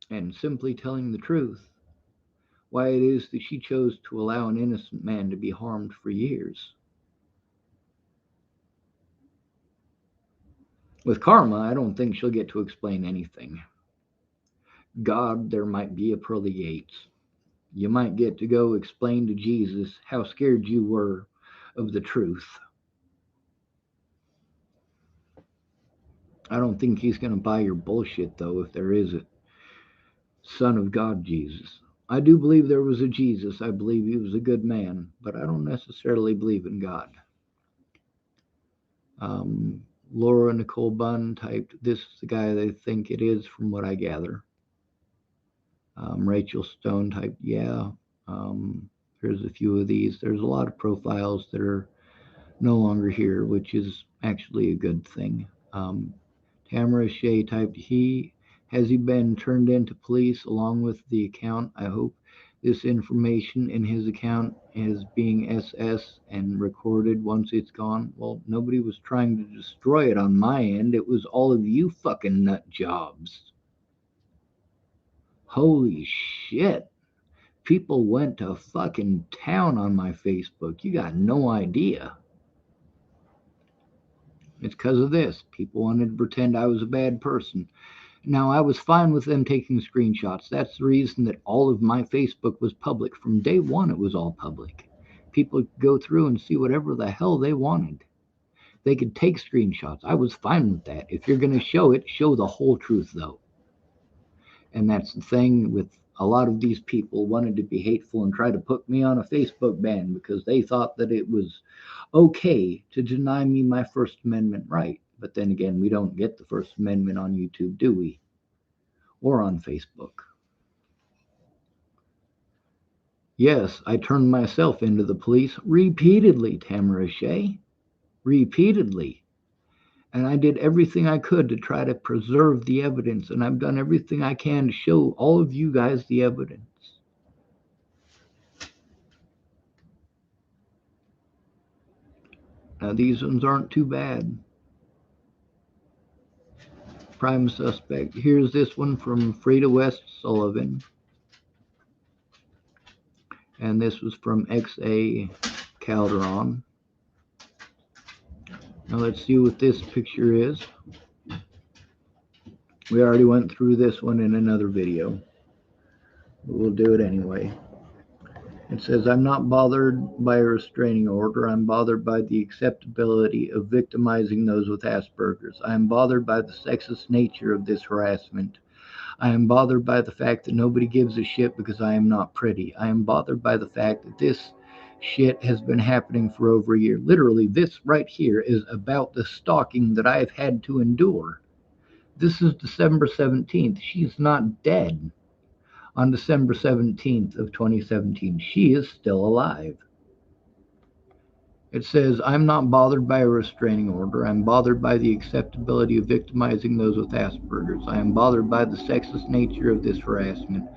and simply telling the truth, why it is that she chose to allow an innocent man to be harmed for years. With karma, I don't think she'll get to explain anything. God, there might be a pearly gates. You might get to go explain to Jesus how scared you were of the truth. I don't think he's going to buy your bullshit, though, if there is a Son of God Jesus. I do believe there was a Jesus. I believe he was a good man, but I don't necessarily believe in God. Um, Laura Nicole Bunn typed, "This is the guy they think it is, from what I gather." Rachel Stone typed, "Yeah." There's a few of these. There's a lot of profiles that are no longer here, which is actually a good thing. Tamara Shea typed, has he been turned into police along with the account? I hope this information in his account is being SS and recorded once it's gone. Well, nobody was trying to destroy it on my end. It was all of you fucking nut jobs. Holy shit. People went to fucking town on my Facebook. You got no idea. It's because of this. People wanted to pretend I was a bad person. Now, I was fine with them taking screenshots. That's the reason that all of my Facebook was public. From day one, it was all public. People could go through and see whatever the hell they wanted. They could take screenshots. I was fine with that. If you're going to show it, show the whole truth, though. And that's the thing with a lot of these people wanted to be hateful and try to put me on a Facebook ban because they thought that it was okay to deny me my First Amendment right. But then again, we don't get the First Amendment on YouTube, do we? Or on Facebook. Yes, I turned myself into the police repeatedly, Tamara Shea. Repeatedly. And I did everything I could to try to preserve the evidence, and I've done everything I can to show all of you guys the evidence. Now, these ones aren't too bad. Prime suspect. Here's this one from Frida West Sullivan. And this was from XA Calderon. Now let's see what this picture is. We already went through this one in another video, but we'll do it anyway. It says, I'm not bothered by a restraining order. I'm bothered by the acceptability of victimizing those with Asperger's. I am bothered by the sexist nature of this harassment. I am bothered by the fact that nobody gives a shit because I am not pretty. I am bothered by the fact that this shit has been happening for over a year. Literally, this right here is about the stalking that I have had to endure. This is December 17th. She's not dead. On December 17th of 2017, she is still alive. It says, I'm not bothered by a restraining order. I'm bothered by the acceptability of victimizing those with Asperger's. I am bothered by the sexist nature of this harassment.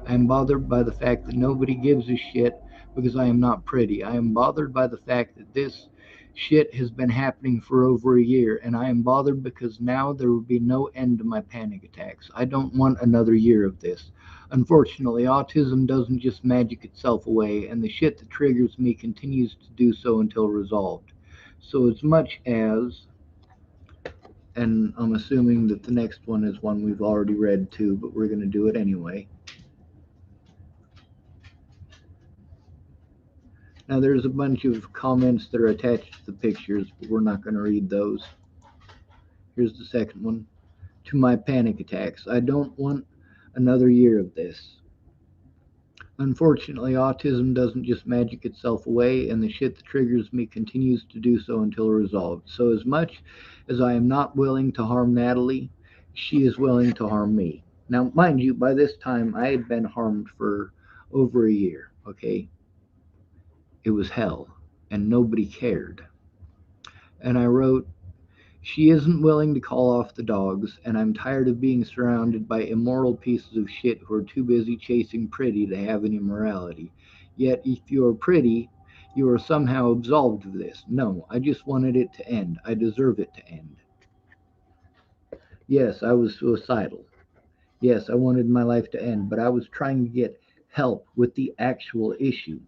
I am bothered by the fact that nobody gives a shit because I am not pretty. I am bothered by the fact that this shit has been happening for over a year, and I am bothered because now there will be no end to my panic attacks. I don't want another year of this. Unfortunately, autism doesn't just magic itself away, and the shit that triggers me continues to do so until resolved. So, as much as, and I'm assuming that the next one is one we've already read too, but we're going to do it anyway. Now, there's a bunch of comments that are attached to the pictures, but we're not going to read those. Here's the second one. To my panic attacks, I don't want another year of this. Unfortunately, autism doesn't just magic itself away, and the shit that triggers me continues to do so until resolved. So, as much as I am not willing to harm Natalie, she is willing to harm me. Now, mind you, by this time, I had been harmed for over a year, okay? It was hell, and nobody cared. And I wrote, she isn't willing to call off the dogs, and I'm tired of being surrounded by immoral pieces of shit who are too busy chasing pretty to have any morality. Yet, if you are pretty, you are somehow absolved of this. No, I just wanted it to end. I deserve it to end. Yes, I was suicidal. Yes, I wanted my life to end, but I was trying to get help with the actual issue.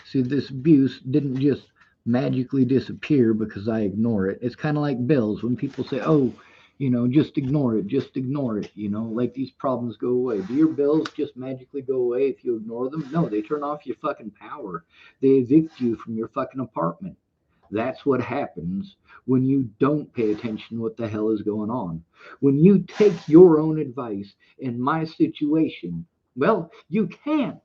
See, this abuse didn't just magically disappear because I ignore it. It's kind of like bills when people say, oh, just ignore it, just ignore it, like these problems go away. Do your bills just magically go away if you ignore them? No, they turn off your fucking power. They evict you from your fucking apartment. That's what happens when you don't pay attention to what the hell is going on. When you take your own advice in my situation, well, you can't.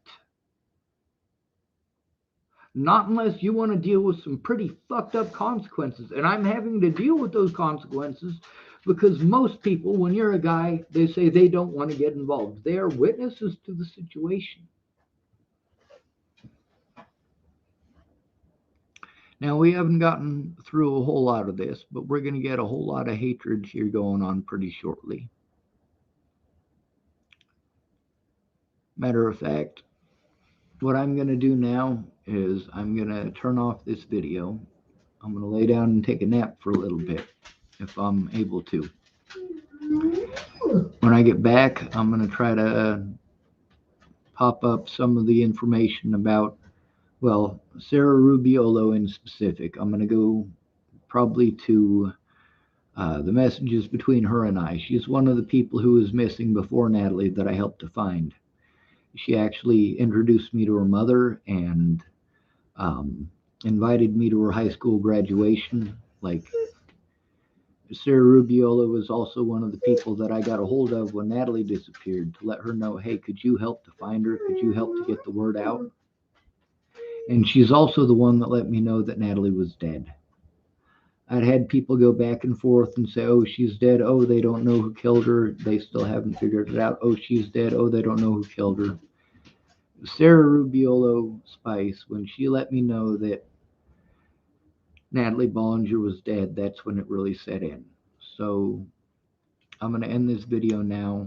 Not unless you want to deal with some pretty fucked up consequences. And I'm having to deal with those consequences because most people, when you're a guy, they say they don't want to get involved. They are witnesses to the situation. Now, we haven't gotten through a whole lot of this, but we're going to get a whole lot of hatred here going on pretty shortly. Matter of fact, what I'm going to do now is I'm going to turn off this video. I'm going to lay down and take a nap for a little bit if I'm able to. When I get back, I'm going to try to pop up some of the information about, well, Sarah Rubiolo in specific. I'm going to go probably to the messages between her and I. She's one of the people who was missing before Natalie that I helped to find. She actually introduced me to her mother and um, invited me to her high school graduation. Like, Sarah Rubiolo was also one of the people that I got a hold of when Natalie disappeared to let her know, hey, could you help to find her? Could you help to get the word out? And she's also the one that let me know that Natalie was dead. I'd had people go back and forth and say, oh, she's dead. Oh, they don't know who killed her. They still haven't figured it out. Oh, she's dead. Oh, they don't know who killed her. Sarah Rubiolo Spice, when she let me know that Natalie Bollinger was dead, that's when it really set in. So I'm going to end this video now.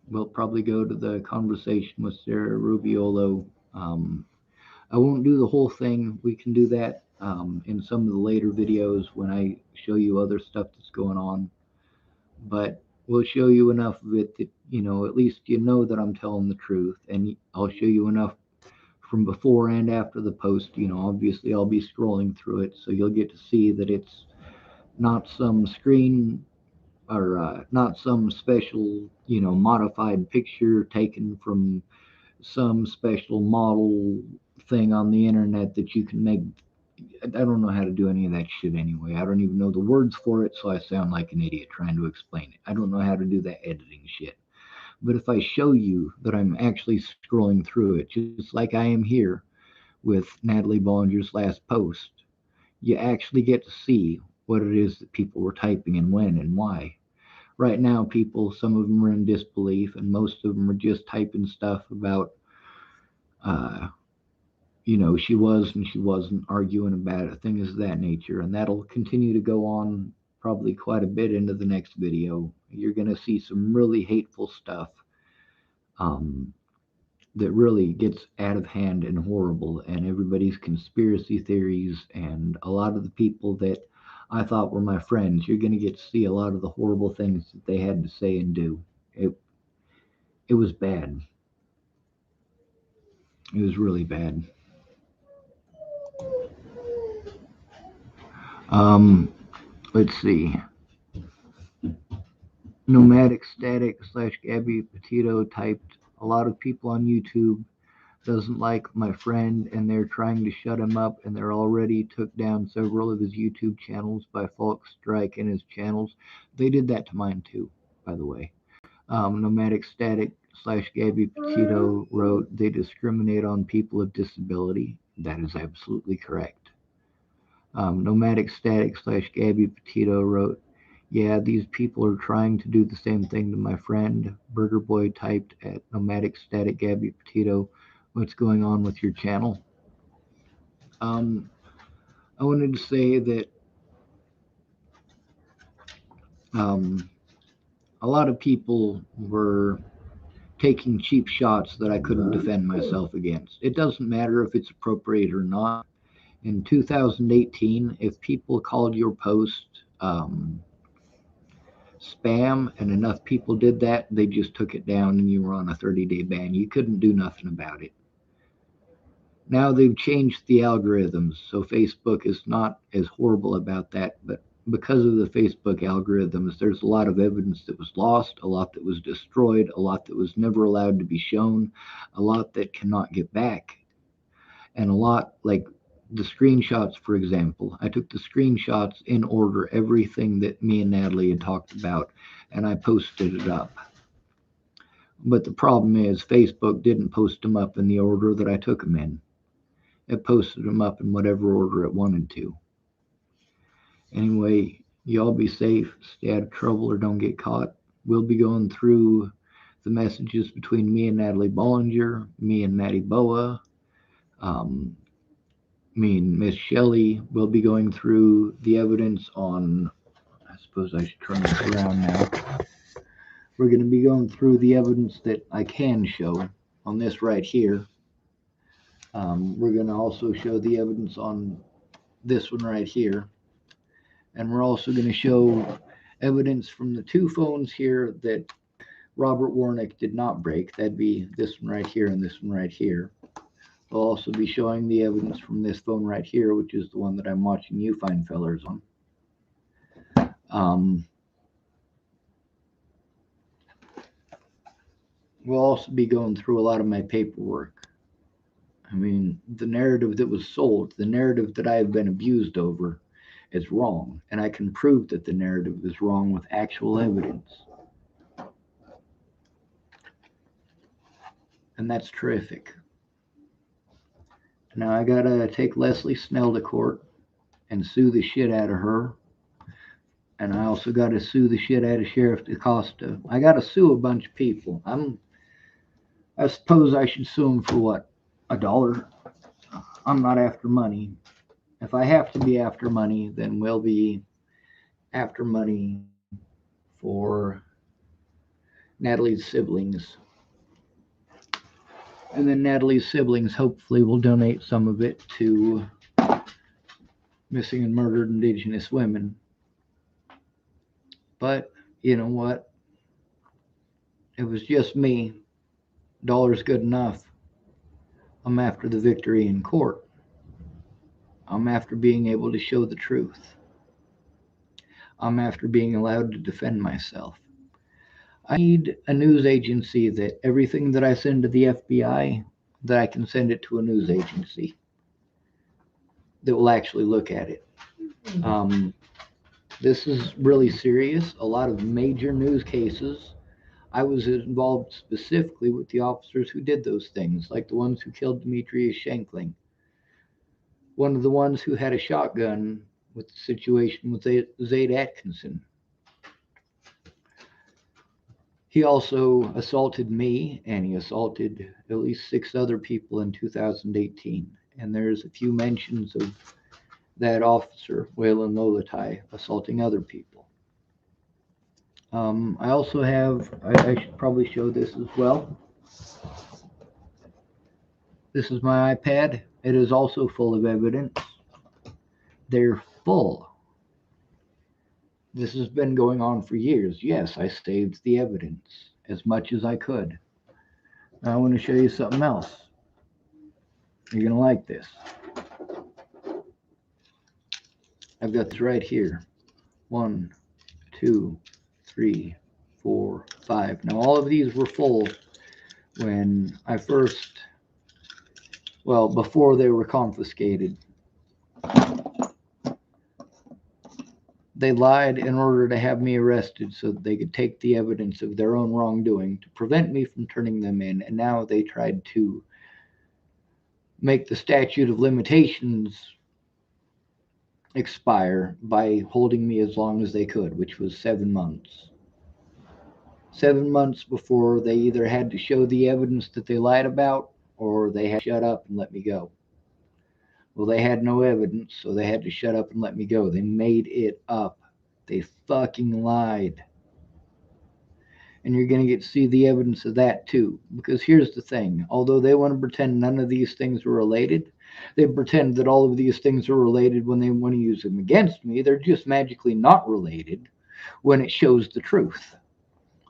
We'll probably go to the conversation with Sarah Rubiolo. I won't do the whole thing. We can do that in some of the later videos when I show you other stuff that's going on. But we'll show you enough of it that, at least you know that I'm telling the truth. And I'll show you enough from before and after the post. Obviously I'll be scrolling through it, so you'll get to see that it's not some screen or not some special, modified picture taken from some special model thing on the internet that you can make. I don't know how to do any of that shit anyway. I don't even know the words for it, so I sound like an idiot trying to explain it. I don't know how to do that editing shit. But if I show you that I'm actually scrolling through it, just like I am here with Natalie Bollinger's last post, you actually get to see what it is that people were typing and when and why. Right now, people, some of them are in disbelief, and most of them are just typing stuff about, uh, she was and she wasn't, arguing about it, things of that nature. And that'll continue to go on probably quite a bit into the next video. You're going to see some really hateful stuff um, that really gets out of hand and horrible, and everybody's conspiracy theories, and a lot of the people that I thought were my friends. You're going to get to see a lot of the horrible things that they had to say and do. It was bad. It was really bad. Um, let's see. Nomadic Static / Gabby Petito typed, a lot of people on YouTube doesn't like my friend and they're trying to shut him up, and they're already took down several of his YouTube channels by folks striking his channels. They did that to mine too, by the way. Nomadic Static / Gabby Petito wrote, they discriminate on people with disability. That is absolutely correct. Nomadic Static / Gabby Petito wrote, yeah, these people are trying to do the same thing to my friend. Burger Boy typed at Nomadic Static Gabby Petito, what's going on with your channel? Um, I wanted to say that um, a lot of people were taking cheap shots that I couldn't defend myself against. It doesn't matter if it's appropriate or not. In 2018, if people called your post spam and enough people did that, they just took it down and you were on a 30-day ban. You couldn't do nothing about it. Now they've changed the algorithms, so Facebook is not as horrible about that, but because of the Facebook algorithms, there's a lot of evidence that was lost, a lot that was destroyed, a lot that was never allowed to be shown, a lot that cannot get back, and a lot like the screenshots, for example. I took the screenshots in order, everything that me and Natalie had talked about, and I posted it up. But the problem is, Facebook didn't post them up in the order that I took them in. It posted them up in whatever order it wanted to. Anyway, y'all be safe, stay out of trouble, or don't get caught. We'll be going through the messages between me and Natalie Bollinger, me and Maddie Boa, um, me and Miss Shelley. We'll be going through the evidence on. I suppose I should turn this around now. We're going to be going through the evidence that I can show on this right here. We're going to also show the evidence on this one right here. And we're also going to show evidence from the two phones here that Robert Warnick did not break. That'd be this one right here and this one right here. We'll also be showing the evidence from this phone right here, which is the one that I'm watching you fine fellers on. We'll also be going through a lot of my paperwork. I mean, the narrative that was sold, the narrative that I have been abused over, is wrong, and I can prove that the narrative is wrong with actual evidence. And that's terrific. Now I gotta take Leslie Snell to court and sue the shit out of her. And I also gotta sue the shit out of Sheriff DaCosta. I gotta sue a bunch of people. I suppose I should sue them for what? $1? I'm not after money. If I have to be after money, then we'll be after money for Natalie's siblings. And then Natalie's siblings hopefully will donate some of it to missing and murdered Indigenous women. But you know what? It was just me. $1's good enough. I'm after the victory in court. I'm after being able to show the truth. I'm after being allowed to defend myself. I need a news agency that everything that I send to the FBI, that I can send it to a news agency that will actually look at it. This is really serious. A lot of major news cases. I was involved specifically with the officers who did those things, like the ones who killed Demetrius Shankling. One of the ones who had a shotgun with the situation with Zaid Atkinson. He also assaulted me, and he assaulted at least 6 other people in 2018. And there's a few mentions of that officer, Waylon Lolatai, assaulting other people. I also have, I should probably show this as well. This is my iPad. It is also full of evidence. They're full. This has been going on for years. Yes, I saved the evidence as much as I could. Now I want to show you something else. You're going to like this. I've got this right here. 1, 2, 3, 4, 5. Now all of these were full when I first, well, before they were confiscated. They lied in order to have me arrested so that they could take the evidence of their own wrongdoing to prevent me from turning them in. And now they tried to make the statute of limitations expire by holding me as long as they could, which was 7 months. 7 months before they either had to show the evidence that they lied about or they had to shut up and let me go. Well, they had no evidence, so they had to shut up and let me go. They made it up. They fucking lied. And you're going to get to see the evidence of that too. Because here's the thing. Although they want to pretend none of these things are related, they pretend that all of these things are related when they want to use them against me. They're just magically not related when it shows the truth.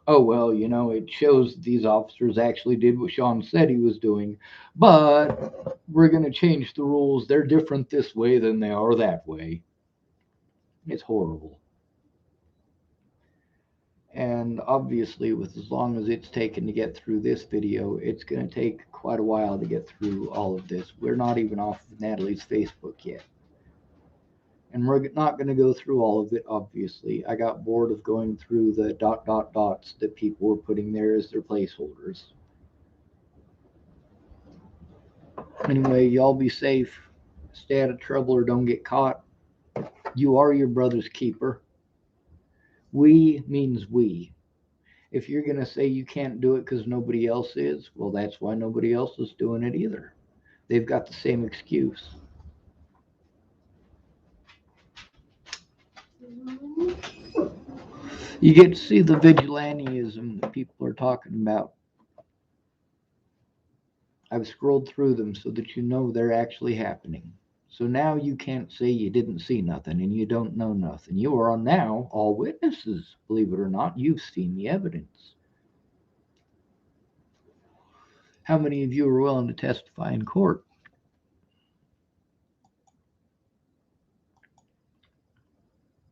oh, well, it shows these officers actually did what Sean said he was doing, but we're going to change the rules. They're different this way than they are that way. It's horrible. And obviously, with as long as it's taken to get through this video, it's going to take quite a while to get through all of this. We're not even off of Natalie's Facebook yet. And we're not going to go through all of it, obviously. I got bored of going through the dots that people were putting there as their placeholders. Anyway, y'all be safe. Stay out of trouble or don't get caught. You are your brother's keeper. We means we. If you're going to say you can't do it because nobody else is, well, that's why nobody else is doing it either. They've got the same excuse. You get to see the vigilantism that people are talking about. I've scrolled through them so that you know they're actually happening. So now you can't say you didn't see nothing and you don't know nothing. You are now all witnesses. Believe it or not, you've seen the evidence. How many of you are willing to testify in court?